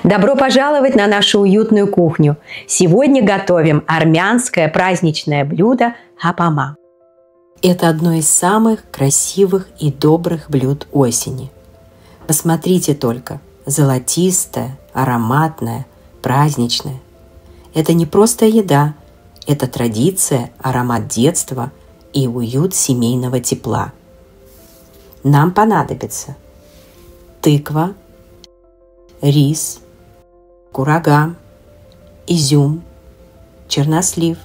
Добро пожаловать на нашу уютную кухню. Сегодня готовим армянское праздничное блюдо хапама. Это одно из самых красивых и добрых блюд осени. Посмотрите только, золотистое, ароматное, праздничное. Это не просто еда, это традиция, аромат детства и уют семейного тепла. Нам понадобится тыква, рис, курага, изюм, чернослив,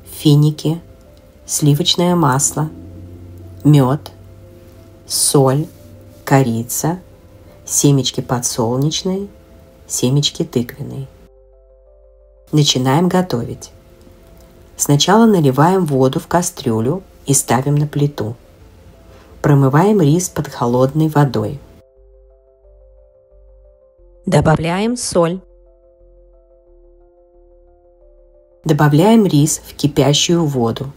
финики, сливочное масло, мед, соль, корица, семечки подсолнечной, семечки тыквенной. Начинаем готовить. Сначала наливаем воду в кастрюлю и ставим на плиту. Промываем рис под холодной водой. Добавляем соль. Добавляем рис в кипящую воду.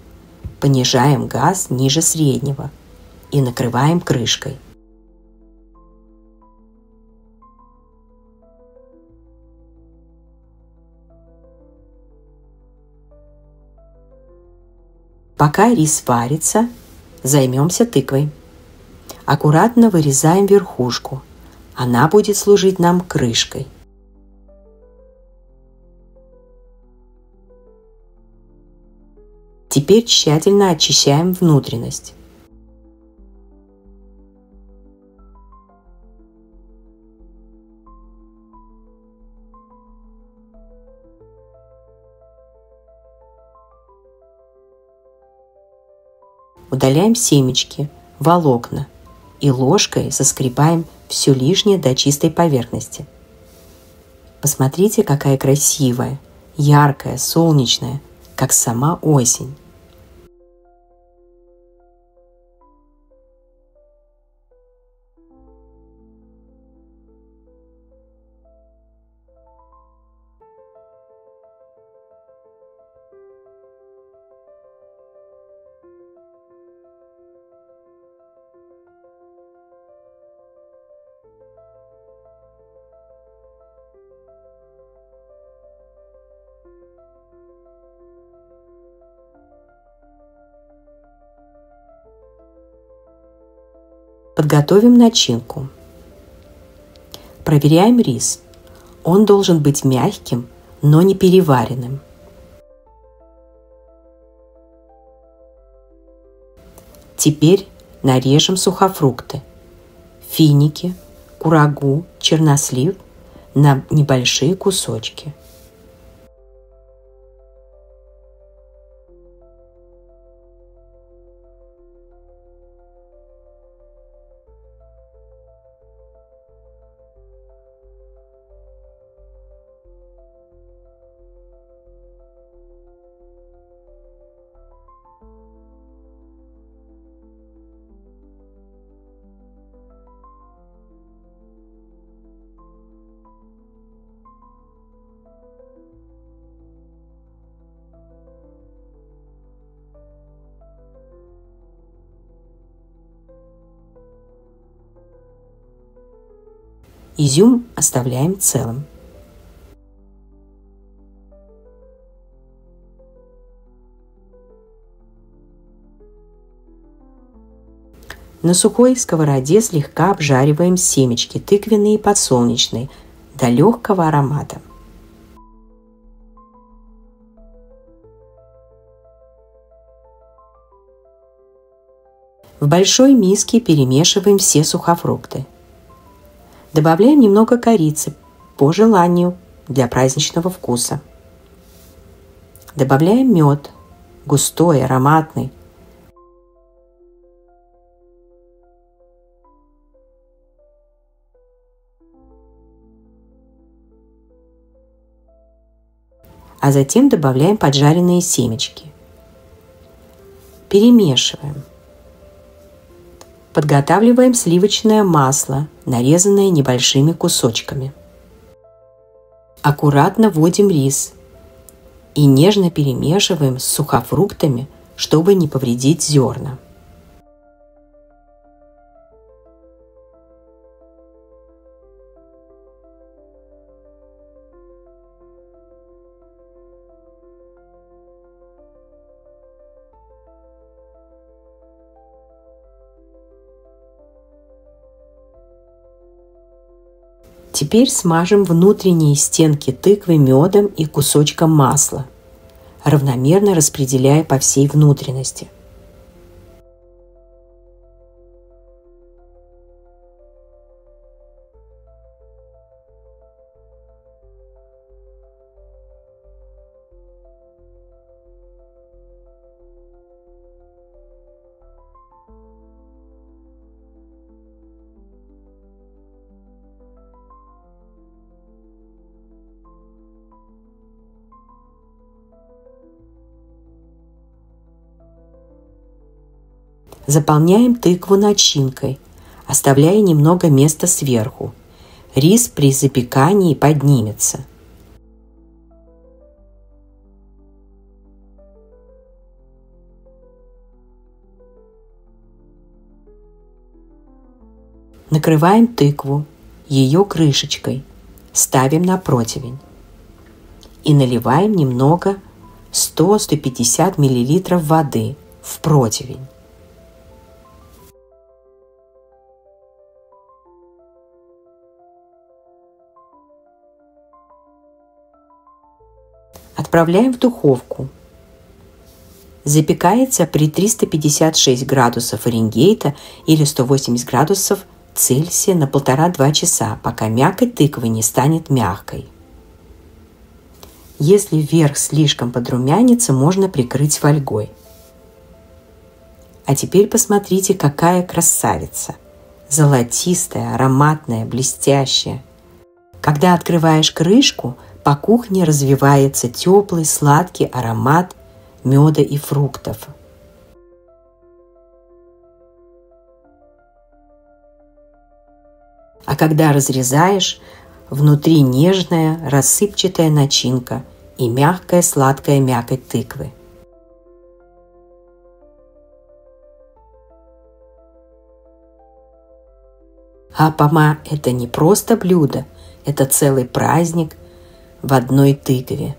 Понижаем газ ниже среднего и накрываем крышкой. Пока рис варится, займемся тыквой. Аккуратно вырезаем верхушку. Она будет служить нам крышкой. Теперь тщательно очищаем внутренность. Удаляем семечки, волокна и ложкой соскребаем все лишнее до чистой поверхности. Посмотрите, какая красивая, яркая, солнечная, как сама осень. Подготовим начинку. Проверяем рис. Он должен быть мягким, но не переваренным. Теперь нарежем сухофрукты. Финики, курагу, чернослив на небольшие кусочки. Изюм оставляем целым. На сухой сковороде слегка обжариваем семечки тыквенные и подсолнечные до легкого аромата. В большой миске перемешиваем все сухофрукты. Добавляем немного корицы по желанию для праздничного вкуса. Добавляем мед, густой, ароматный. А затем добавляем поджаренные семечки. Перемешиваем. Подготавливаем сливочное масло, нарезанное небольшими кусочками. Аккуратно вводим рис и нежно перемешиваем с сухофруктами, чтобы не повредить зерна. Теперь смажем внутренние стенки тыквы медом и кусочком масла, равномерно распределяя по всей внутренности. Заполняем тыкву начинкой, оставляя немного места сверху. Рис при запекании поднимется. Накрываем тыкву ее крышечкой, ставим на противень и наливаем немного 100-150 мл воды в противень. Отправляем в духовку. Запекается при 356 градусов Фаренгейта или 180 градусов Цельсия на 1,5-2 часа, пока мякоть тыквы не станет мягкой. Если верх слишком подрумянится, можно прикрыть фольгой. А теперь посмотрите, какая красавица! Золотистая, ароматная, блестящая. Когда открываешь крышку, по кухне развивается теплый, сладкий аромат меда и фруктов. А когда разрезаешь, внутри нежная, рассыпчатая начинка и мягкая, сладкая мякоть тыквы. Хапама – это не просто блюдо, это целый праздник в одной тыкве.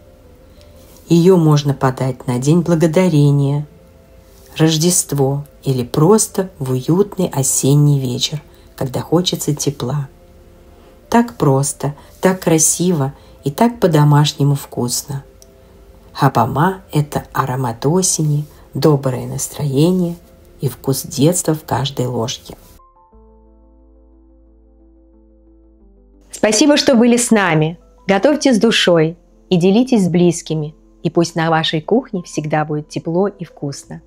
Ее можно подать на День Благодарения, Рождество или просто в уютный осенний вечер, когда хочется тепла. Так просто, так красиво и так по-домашнему вкусно. Хапама – это аромат осени, доброе настроение и вкус детства в каждой ложке. Спасибо, что были с нами. Готовьте с душой и делитесь с близкими. И пусть на вашей кухне всегда будет тепло и вкусно.